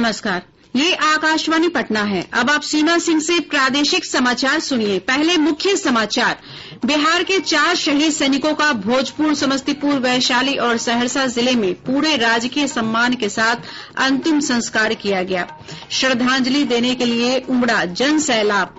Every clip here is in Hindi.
नमस्कार, ये आकाशवाणी पटना है। अब आप सीमा सिंह से प्रादेशिक समाचार सुनिए। पहले मुख्य समाचार। बिहार के 4 शहीद सैनिकों का भोजपुर, समस्तीपुर, वैशाली और सहरसा जिले में पूरे राजकीय सम्मान के साथ अंतिम संस्कार किया गया। श्रद्धांजलि देने के लिए उमड़ा जन सैलाब।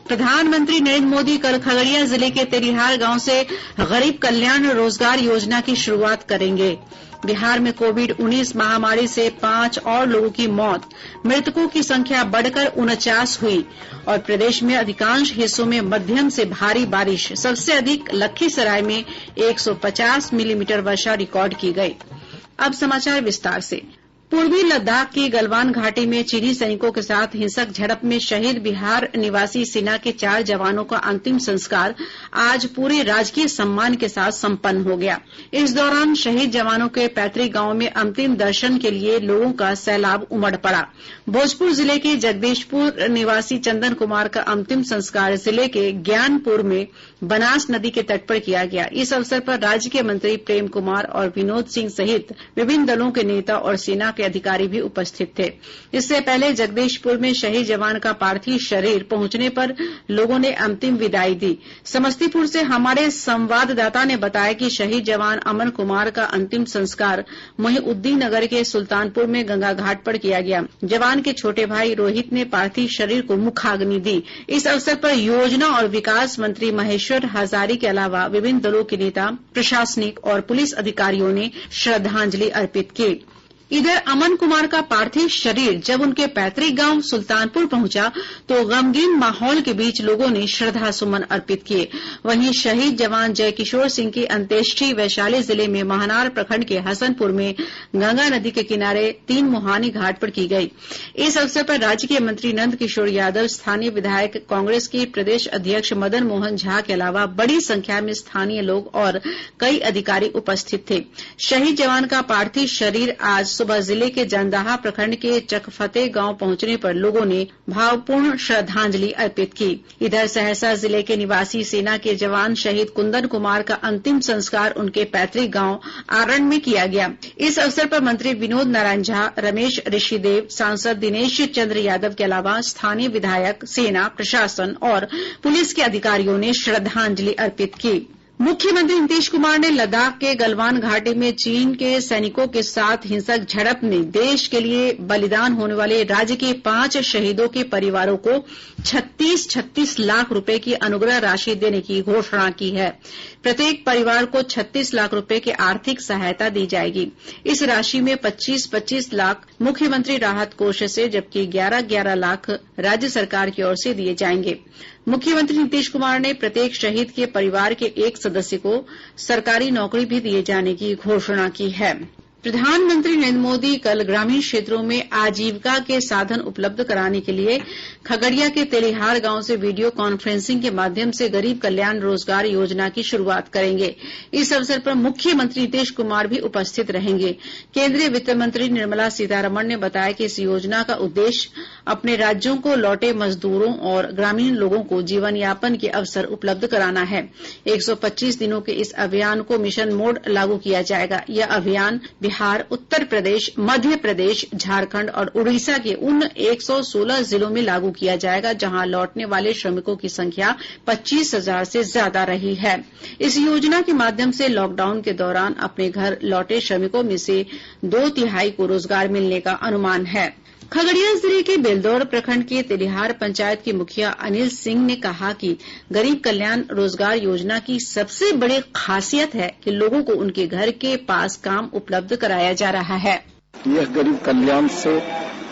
प्रधानमंत्री नरेंद्र मोदी कल खगड़िया जिले के तेलिहार गांव से गरीब कल्याण रोजगार योजना की शुरुआत करेंगे। बिहार में कोविड-19 महामारी से 5 और लोगों की मौत, मृतकों की संख्या बढ़कर 49 हुई और प्रदेश में अधिकांश हिस्सों में मध्यम से भारी बारिश। सबसे अधिक लखीसराय में 150 मिलीमीटर वर्षा रिकॉर्ड की गई। अब समाचार विस्तार से। पूर्वी लद्दाख की गलवान घाटी में चीनी सैनिकों के साथ हिंसक झड़प में शहीद बिहार निवासी सेना के 4 जवानों का अंतिम संस्कार आज पूरे राजकीय सम्मान के साथ संपन्न हो गया। इस दौरान शहीद जवानों के पैतृक गांव में अंतिम दर्शन के लिए लोगों का सैलाब उमड़ पड़ा। भोजपुर जिले के जगदीशपुर निवासी चंदन कुमार का अंतिम संस्कार जिले के ज्ञानपुर में बनास नदी के तट पर किया गया। इस अवसर पर राज्य के मंत्री प्रेम कुमार और विनोद सिंह सहित विभिन्न दलों के नेता और सेना के अधिकारी भी उपस्थित थे। इससे पहले जगदीशपुर में शहीद जवान का पार्थिव शरीर पहुंचने पर लोगों ने अंतिम विदाई दी। समस्तीपुर से हमारे संवाददाता ने बताया कि शहीद जवान अमन कुमार का अंतिम संस्कार मोहिउद्दीन नगर के सुल्तानपुर में गंगा घाट पर किया गया। जवान के छोटे भाई रोहित ने पार्थिव शरीर को मुखाग्नि दी। इस अवसर पर योजना और विकास मंत्री महेश्वर हजारी के अलावा विभिन्न दलों के नेता, प्रशासनिक और पुलिस अधिकारियों ने श्रद्धांजलि अर्पित की। इधर अमन कुमार का पार्थिव शरीर जब उनके पैतृक गांव सुल्तानपुर पहुंचा तो गमगीन माहौल के बीच लोगों ने श्रद्धा सुमन अर्पित किए। वहीं शहीद जवान जय किशोर सिंह की अंत्येष्टि वैशाली जिले में महनार प्रखंड के हसनपुर में गंगा नदी के किनारे 3 मुहानी घाट पर की गई। इस अवसर पर राज्य के मंत्री नंद किशोर यादव, स्थानीय विधायक, कांग्रेस के प्रदेश अध्यक्ष मदन मोहन झा के अलावा बड़ी संख्या में स्थानीय लोग और कई अधिकारी उपस्थित थे। शहीद जवान का पार्थिव शरीर आज सुबह जिले के जंदाहा प्रखंड के चकफते गांव पहुंचने पर लोगों ने भावपूर्ण श्रद्धांजलि अर्पित की। इधर सहरसा जिले के निवासी सेना के जवान शहीद कुंदन कुमार का अंतिम संस्कार उनके पैतृक गांव आरण में किया गया। इस अवसर पर मंत्री विनोद नारायण झा, रमेश ऋषिदेव, सांसद दिनेश चंद्र यादव के अलावा स्थानीय विधायक, सेना, प्रशासन और पुलिस के अधिकारियों ने श्रद्धांजलि अर्पित की। मुख्यमंत्री नीतीश कुमार ने लद्दाख के गलवान घाटी में चीन के सैनिकों के साथ हिंसक झड़प में देश के लिए बलिदान होने वाले राज्य के 5 शहीदों के परिवारों को 36 लाख रुपए की अनुग्रह राशि देने की घोषणा की है। प्रत्येक परिवार को 36 लाख रुपए की आर्थिक सहायता दी जाएगी। इस राशि में 25 लाख मुख्यमंत्री राहत कोष से जबकि 11 लाख राज्य सरकार की ओर से दिए जाएंगे। मुख्यमंत्री नीतीश कुमार ने प्रत्येक शहीद के परिवार के एक सदस्य को सरकारी नौकरी भी दिए जाने की घोषणा की है। प्रधानमंत्री नरेंद्र मोदी कल ग्रामीण क्षेत्रों में आजीविका के साधन उपलब्ध कराने के लिए खगड़िया के तेलिहार गांव से वीडियो कॉन्फ्रेंसिंग के माध्यम से गरीब कल्याण रोजगार योजना की शुरुआत करेंगे। इस अवसर पर मुख्यमंत्री नीतीश कुमार भी उपस्थित रहेंगे। केंद्रीय वित्त मंत्री निर्मला सीतारमण ने बताया कि इस योजना का उद्देश्य अपने राज्यों को लौटे मजदूरों और ग्रामीण लोगों को जीवन यापन के अवसर उपलब्ध कराना है। 125 दिनों के इस अभियान को मिशन मोड लागू किया जाएगा। यह अभियान बिहार, उत्तर प्रदेश, मध्य प्रदेश, झारखंड और उड़ीसा के उन 116 जिलों में लागू किया जाएगा जहां लौटने वाले श्रमिकों की संख्या 25,000 से ज्यादा रही है। इस योजना के माध्यम से लॉकडाउन के दौरान अपने घर लौटे श्रमिकों में से 2/3 को रोजगार मिलने का अनुमान है। खगड़िया जिले के बेलदौर प्रखंड के तेलिहार पंचायत के मुखिया अनिल सिंह ने कहा कि गरीब कल्याण रोजगार योजना की सबसे बड़ी खासियत है कि लोगों को उनके घर के पास काम उपलब्ध कराया जा रहा है। यह गरीब कल्याण से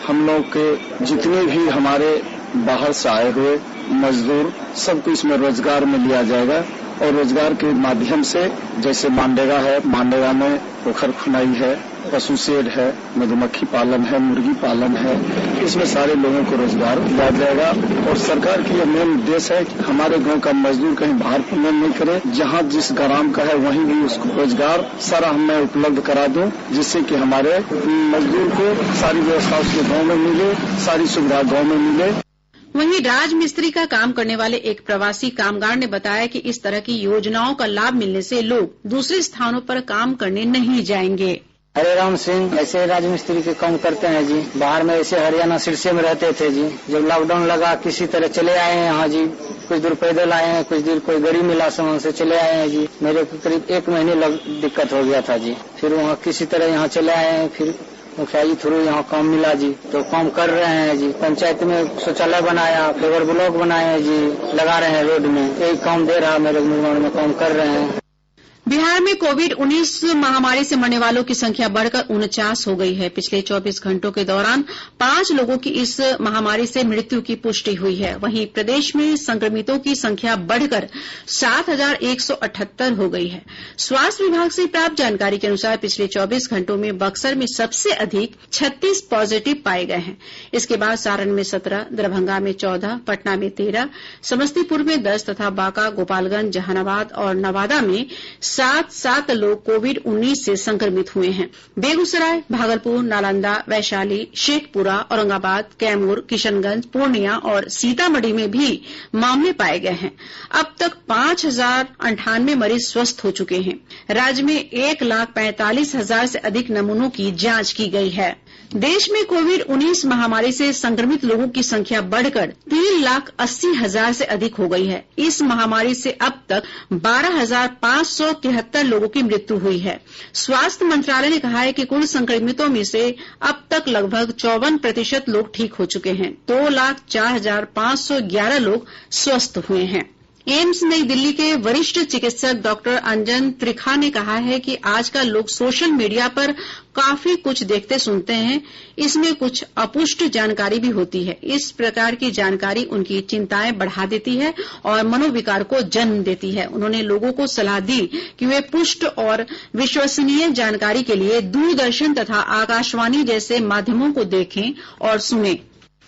हम लोग के जितने भी हमारे बाहर से आए हुए मजदूर सबको इसमें रोजगार में लिया जाएगा और रोजगार के माध्यम से जैसे मांडेगा है, मांडेगा में पोखर खुनाई है, पशु शेड है, मधुमक्खी पालन है, मुर्गी पालन है, इसमें सारे लोगों को रोजगार दिया जाएगा। और सरकार की यह मेन उद्देश्य है कि हमारे गांव का मजदूर कहीं बाहर पुण्य नहीं करे, जहां जिस ग्राम का है वहीं भी उसको रोजगार सारा मैं उपलब्ध करा दूं, जिससे कि हमारे मजदूर को सारी व्यवस्था उसके गाँव में मिले, सारी सुविधा गाँव में मिले। वहीं राजमिस्त्री का काम करने वाले एक प्रवासी कामगार ने बताया कि इस तरह की योजनाओं का लाभ मिलने से लोग दूसरे स्थानों पर काम करने नहीं जाएंगे। हरे राम सिंह ऐसे राजमिस्त्री के काम करते हैं जी। बाहर में ऐसे हरियाणा सिरसे में रहते थे जी। जब लॉकडाउन लगा किसी तरह चले आए हैं यहाँ जी। कुछ दूर पैदल आए हैं, कुछ दूर कोई गाड़ी मिला सामान से चले आए हैं जी। मेरे को करीब 1 महीने दिक्कत हो गया था जी। फिर वहाँ किसी तरह यहाँ चले आए हैं। फिर मुखिया जी थ्रू यहाँ काम मिला जी, तो काम कर रहे हैं जी। पंचायत में शौचालय बनाया, फेवर ब्लॉक बनाए हैं जी, लगा रहे हैं रोड में। यही काम दे रहा मेरे निर्माण में काम कर रहे हैं। बिहार में कोविड-19 महामारी से मरने वालों की संख्या बढ़कर 49 हो गई है। पिछले 24 घंटों के दौरान 5 लोगों की इस महामारी से मृत्यु की पुष्टि हुई है। वहीं प्रदेश में संक्रमितों की संख्या बढ़कर 7,178 हो गई है। स्वास्थ्य विभाग से प्राप्त जानकारी के अनुसार पिछले 24 घंटों में बक्सर में सबसे अधिक 36 पॉजिटिव पाए गए हैं। इसके बाद सारण में 17, दरभंगा में 14, पटना में 13, समस्तीपुर में 10 तथा बांका, गोपालगंज, जहानाबाद और नवादा में 7 लोग कोविड-19 से संक्रमित हुए हैं। बेगूसराय, भागलपुर, नालंदा, वैशाली, शेखपुरा, औरंगाबाद, कैमूर, किशनगंज, पूर्णिया और सीतामढ़ी में भी मामले पाए गए हैं। अब तक 5,098 मरीज स्वस्थ हो चुके हैं। राज्य में 1,45,000 से अधिक नमूनों की जांच की गई है। देश में कोविड-19 महामारी से संक्रमित लोगों की संख्या बढ़कर 3,80,000 से अधिक हो गई है। इस महामारी से अब तक 12,573 लोगों की मृत्यु हुई है। स्वास्थ्य मंत्रालय ने कहा है कि कुल संक्रमितों में से अब तक लगभग 54% लोग ठीक हो चुके हैं। 2,04,511 लोग स्वस्थ हुए हैं। एम्स नई दिल्ली के वरिष्ठ चिकित्सक डॉक्टर अंजन त्रिखा ने कहा है कि आजकल लोग सोशल मीडिया पर काफी कुछ देखते सुनते हैं। इसमें कुछ अपुष्ट जानकारी भी होती है। इस प्रकार की जानकारी उनकी चिंताएं बढ़ा देती है और मनोविकार को जन्म देती है। उन्होंने लोगों को सलाह दी कि वे पुष्ट और विश्वसनीय जानकारी के लिए दूरदर्शन तथा आकाशवाणी जैसे माध्यमों को देखें और सुनें।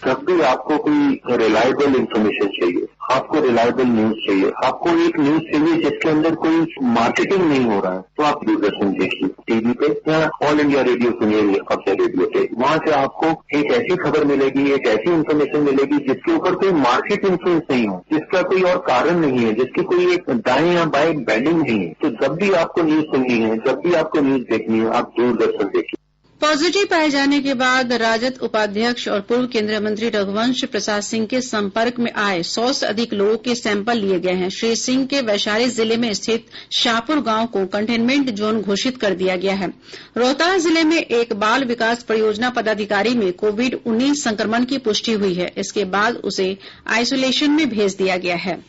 जब भी आपको कोई रिलायबल इंफॉर्मेशन चाहिए, आपको रिलायबल न्यूज चाहिए, आपको एक न्यूज चाहिए जिसके अंदर कोई मार्केटिंग नहीं हो रहा है, तो आप दूरदर्शन देखिए टीवी पे या ऑल इंडिया रेडियो सुनिए अपने रेडियो पे। वहां से आपको एक ऐसी खबर मिलेगी, एक ऐसी इन्फॉर्मेशन मिलेगी जिसके ऊपर कोई मार्केट इन्फ्लुएंस नहीं हो, जिसका कोई और कारण नहीं है, जिसकी कोई एक दाएं या बाएं बैंडिंग नहीं है। तो जब भी आपको न्यूज सुननी है, जब भी आपको न्यूज देखनी है, आप दूरदर्शन देखिए। पॉजिटिव पाए जाने के बाद राजद उपाध्यक्ष और पूर्व केंद्रीय मंत्री रघुवंश प्रसाद सिंह के संपर्क में आए 100 से अधिक लोगों के सैंपल लिए गए हैं। श्री सिंह के वैशाली जिले में स्थित शाहपुर गांव को कंटेनमेंट जोन घोषित कर दिया गया है। रोहतास जिले में एक बाल विकास परियोजना पदाधिकारी में कोविड-19 संक्रमण की पुष्टि हुई है। इसके बाद उसे आइसोलेशन में भेज दिया गया है।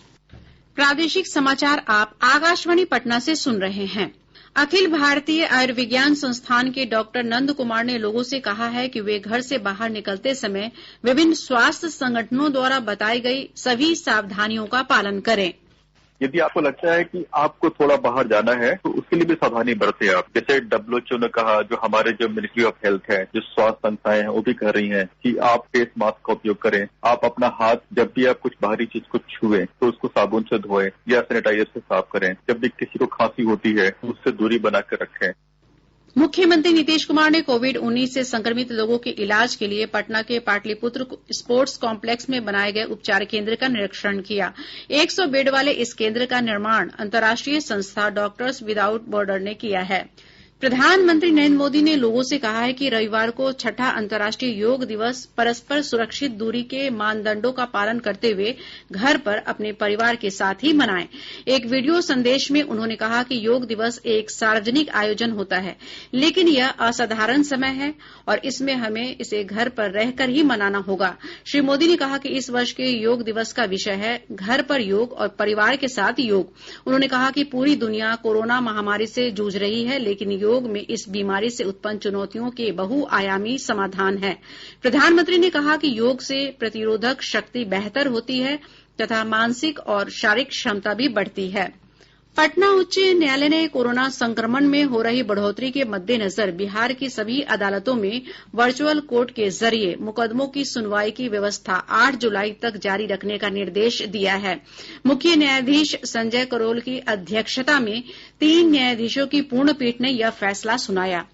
प्रादेशिक समाचार आप आकाशवाणी पटना से सुन रहे हैं। अखिल भारतीय आयुर्विज्ञान संस्थान के डॉक्टर नंद कुमार ने लोगों से कहा है कि वे घर से बाहर निकलते समय विभिन्न स्वास्थ्य संगठनों द्वारा बताई गई सभी सावधानियों का पालन करें। यदि आपको लगता है कि आपको थोड़ा बाहर जाना है तो उसके लिए भी सावधानी बरतें आप। जैसे WHO ने कहा, जो हमारे जो मिनिस्ट्री ऑफ हेल्थ है, जो स्वास्थ्य संस्थाएं हैं वो भी कह रही हैं कि आप फेस मास्क का उपयोग करें। आप अपना हाथ जब भी आप कुछ बाहरी चीज को छुएं तो उसको साबुन से धोएं या सैनिटाइजर से साफ करें। जब भी किसी को खांसी होती है उससे दूरी बनाकर रखें। मुख्यमंत्री नीतीश कुमार ने कोविड-19 से संक्रमित लोगों के इलाज के लिए पटना के पाटलिपुत्र स्पोर्ट्स कॉम्प्लेक्स में बनाए गए उपचार केंद्र का निरीक्षण किया। 100 बेड वाले इस केंद्र का निर्माण अंतर्राष्ट्रीय संस्था डॉक्टर्स विदाउट बॉर्डर ने किया है। प्रधानमंत्री नरेंद्र मोदी ने लोगों से कहा है कि रविवार को 6ठा अंतर्राष्ट्रीय योग दिवस परस्पर सुरक्षित दूरी के मानदंडों का पालन करते हुए घर पर अपने परिवार के साथ ही मनाएं। एक वीडियो संदेश में उन्होंने कहा कि योग दिवस एक सार्वजनिक आयोजन होता है, लेकिन यह असाधारण समय है और इसमें हमें इसे घर पर रहकर ही मनाना होगा। श्री मोदी ने कहा कि इस वर्ष के योग दिवस का विषय है घर पर योग और परिवार के साथ योग। उन्होंने कहा कि पूरी दुनिया कोरोना महामारी से जूझ रही है, लेकिन योग में इस बीमारी से उत्पन्न चुनौतियों के बहुआयामी समाधान है। प्रधानमंत्री ने कहा कि योग से प्रतिरोधक शक्ति बेहतर होती है तथा मानसिक और शारीरिक क्षमता भी बढ़ती है। पटना उच्च न्यायालय ने कोरोना संक्रमण में हो रही बढ़ोतरी के मद्देनजर बिहार की सभी अदालतों में वर्चुअल कोर्ट के जरिए मुकदमों की सुनवाई की व्यवस्था 8 जुलाई तक जारी रखने का निर्देश दिया है। मुख्य न्यायाधीश संजय करोल की अध्यक्षता में 3 न्यायाधीशों की पूर्ण पीठ ने यह फैसला सुनाया।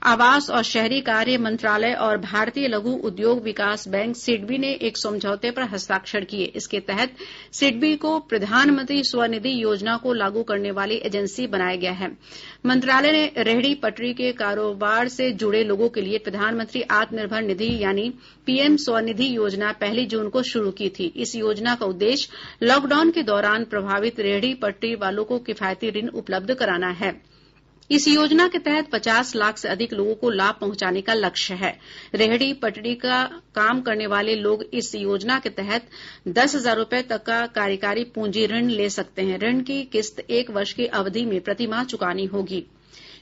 आवास और शहरी कार्य मंत्रालय और भारतीय लघु उद्योग विकास बैंक सिडबी ने एक समझौते पर हस्ताक्षर किए। इसके तहत सिडबी को प्रधानमंत्री स्वनिधि योजना को लागू करने वाली एजेंसी बनाया गया है। मंत्रालय ने रेहड़ी पटरी के कारोबार से जुड़े लोगों के लिए प्रधानमंत्री आत्मनिर्भर निधि यानी पीएम स्वनिधि योजना 1 जून को शुरू की थी। इस योजना का उद्देश्य लॉकडाउन के दौरान प्रभावित रेहड़ी पटरी वालों को किफायती ऋण उपलब्ध कराना है। इस योजना के तहत 50 लाख से अधिक लोगों को लाभ पहुंचाने का लक्ष्य है। रेहड़ी पटरी का काम करने वाले लोग इस योजना के तहत 10,000 रुपये तक का कार्यकारी पूंजी ऋण ले सकते हैं। ऋण की किस्त 1 वर्ष की अवधि में प्रतिमाह चुकानी होगी।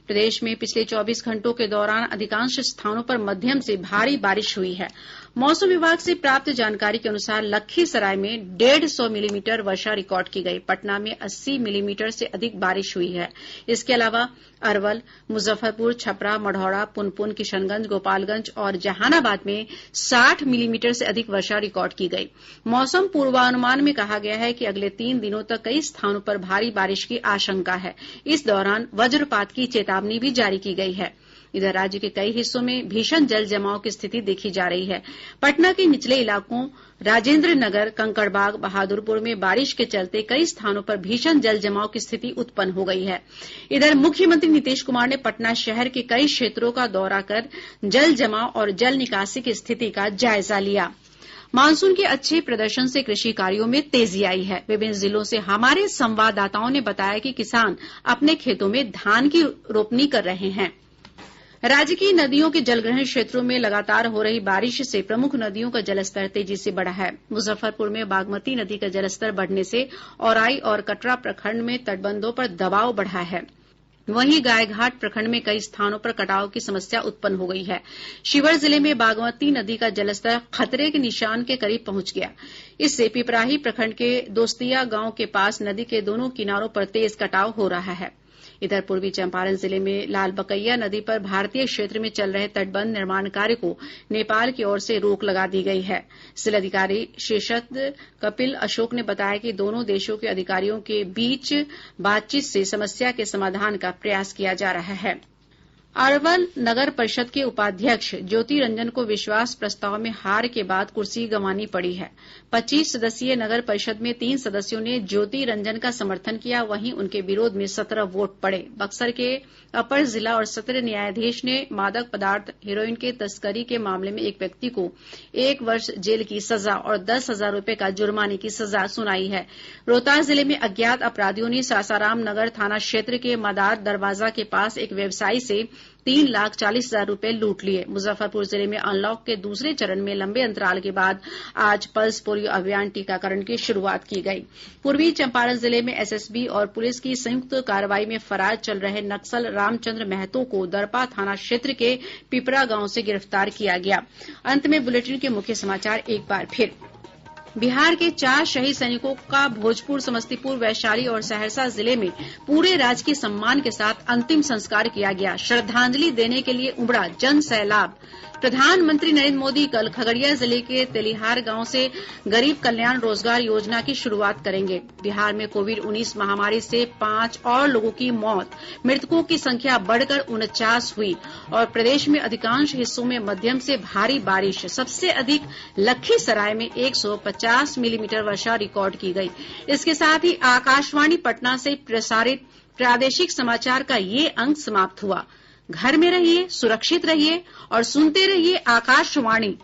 प्रदेश में पिछले 24 घंटों के दौरान अधिकांश स्थानों पर मध्यम से भारी बारिश हुई है। मौसम विभाग से प्राप्त जानकारी के अनुसार लखीसराय में 150 मिलीमीटर वर्षा रिकॉर्ड की गई। पटना में 80 मिलीमीटर से अधिक बारिश हुई है। इसके अलावा अरवल, मुजफ्फरपुर, छपरा, मढ़ौरा, पुनपुन, किशनगंज, गोपालगंज और जहानाबाद में 60 मिलीमीटर से अधिक वर्षा रिकॉर्ड की गई। मौसम पूर्वानुमान में कहा गया है कि अगले 3 दिनों तक कई स्थानों पर भारी बारिश की आशंका है। इस दौरान वज्रपात की चेतावनी भी जारी की गई है। इधर राज्य के कई हिस्सों में भीषण जल जमाव की स्थिति देखी जा रही है। पटना के निचले इलाकों राजेंद्र नगर, कंकड़बाग, बहादुरपुर में बारिश के चलते कई स्थानों पर भीषण जल जमाव की स्थिति उत्पन्न हो गई है। इधर मुख्यमंत्री नीतीश कुमार ने पटना शहर के कई क्षेत्रों का दौरा कर जल जमाव और जल निकासी की स्थिति का जायजा लिया। मानसून के अच्छे प्रदर्शन से कृषि कार्यों में तेजी आई है। विभिन्न जिलों से हमारे संवाददाताओं ने बताया कि किसान अपने खेतों में धान की रोपनी कर रहे हैं। राज्य की नदियों के जलग्रहण क्षेत्रों में लगातार हो रही बारिश से प्रमुख नदियों का जलस्तर तेजी से बढ़ा है। मुजफ्फरपुर में बागमती नदी का जलस्तर बढ़ने से औराई और कटरा प्रखंड में तटबंधों पर दबाव बढ़ा है। वहीं गायघाट प्रखंड में कई स्थानों पर कटाव की समस्या उत्पन्न हो गई है। शिवहर जिले में बागमती नदी का जलस्तर खतरे के निशान के करीब पहुंच गया। इससे पिपराही प्रखंड के दोस्तिया गांव के पास नदी के दोनों किनारों पर तेज कटाव हो रहा है। इधर पूर्वी चंपारण जिले में लालबकैया नदी पर भारतीय क्षेत्र में चल रहे तटबंध निर्माण कार्य को नेपाल की ओर से रोक लगा दी गई है। जिलाधिकारी शेषत कपिल अशोक ने बताया कि दोनों देशों के अधिकारियों के बीच बातचीत से समस्या के समाधान का प्रयास किया जा रहा है। अरवल नगर परिषद के उपाध्यक्ष ज्योति रंजन को विश्वास प्रस्ताव में हार के बाद कुर्सी गंवानी पड़ी है। 25 सदस्यीय नगर परिषद में 3 सदस्यों ने ज्योति रंजन का समर्थन किया, वहीं उनके विरोध में 17 वोट पड़े। बक्सर के अपर जिला और सत्र न्यायाधीश ने मादक पदार्थ हेरोइन के तस्करी के मामले में एक व्यक्ति को 1 वर्ष जेल की सजा और 10,000 रुपये का जुर्माने की सजा सुनाई है। रोहतास जिले में अज्ञात अपराधियों ने सासाराम नगर थाना क्षेत्र के मदार दरवाजा के पास एक व्यवसायी से 3,40,000 रुपये लूट लिए। मुजफ्फरपुर जिले में अनलॉक के दूसरे चरण में लंबे अंतराल के बाद आज पल्स पोलियो अभियान टीकाकरण की शुरूआत की गई। पूर्वी चंपारण जिले में एसएसबी और पुलिस की संयुक्त कार्रवाई में फरार चल रहे नक्सल रामचंद्र महतो को दरपा थाना क्षेत्र के पिपरा गांव से गिरफ्तार किया गया। अंत में बुलेटिन के मुख्य समाचार एक बार फिर। बिहार के 4 शहीद सैनिकों का भोजपुर, समस्तीपुर, वैशाली और सहरसा जिले में पूरे राजकीय सम्मान के साथ अंतिम संस्कार किया गया। श्रद्धांजलि देने के लिए उमड़ा जन सैलाब। प्रधानमंत्री नरेंद्र मोदी कल खगड़िया जिले के तेलिहार गांव से गरीब कल्याण रोजगार योजना की शुरुआत करेंगे। बिहार में कोविड-19 महामारी से 5 और लोगों की मौत, मृतकों की संख्या बढ़कर 49 हुई और प्रदेश में अधिकांश हिस्सों में मध्यम से भारी बारिश। सबसे अधिक लखीसराय में 150 मिलीमीटर वर्षा रिकॉर्ड की गई। इसके साथ ही आकाशवाणी पटना से प्रसारित प्रादेशिक समाचार का ये अंक समाप्त हुआ। घर में रहिए, सुरक्षित रहिए और सुनते रहिए आकाशवाणी।